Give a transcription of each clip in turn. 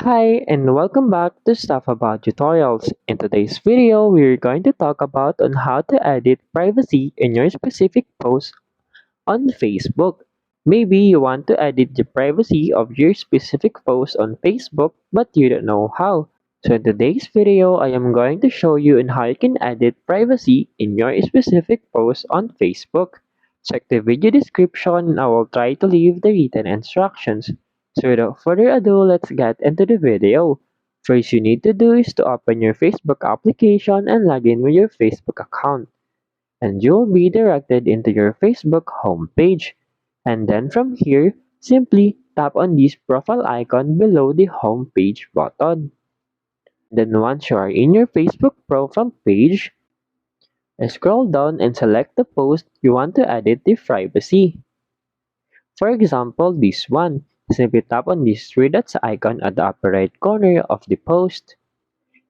Hi and welcome back to Stuff About Tutorials. In today's video, we're going to talk about on how to edit privacy in your specific post on Facebook. Maybe you want to edit the privacy of your specific post on Facebook but you don't know how. So in today's video, I am going to show you on how you can edit privacy in your specific post on Facebook. Check the video description and I will try to leave the written instructions. So without further ado, let's get into the video. First you need to do is to open your Facebook application and log in with your Facebook account. And you'll be directed into your Facebook homepage. And then from here, simply tap on this profile icon below the homepage button. Then once you are in your Facebook profile page, scroll down and select the post you want to edit the privacy. For example, this one. Simply tap on this three dots icon at the upper right corner of the post.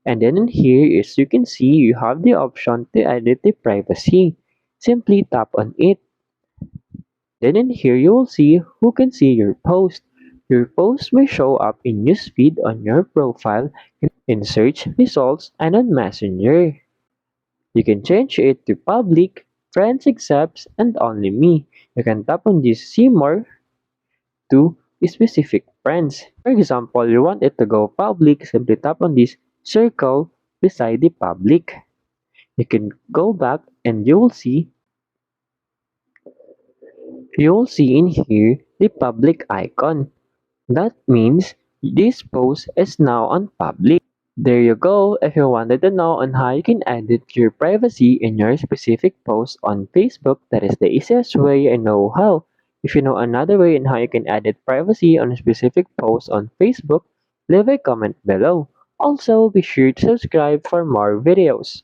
And then in here, as you can see, you have the option to edit the privacy. Simply tap on it. Then in here, you will see who can see your post. Your post may show up in newsfeed on your profile, in search results, and on Messenger. You can change it to public, friends accepts, and only me. You can tap on this see more to specific friends. For example, you want it to go public, simply tap on this circle beside the public. You can go back and you will see in here the public icon. That means this post is now on public. There you go. If you wanted to know on how you can edit your privacy in your specific post on Facebook, that is the easiest way I know how. If you know another way on how you can edit privacy on a specific post on Facebook, leave a comment below. Also, be sure to subscribe for more videos.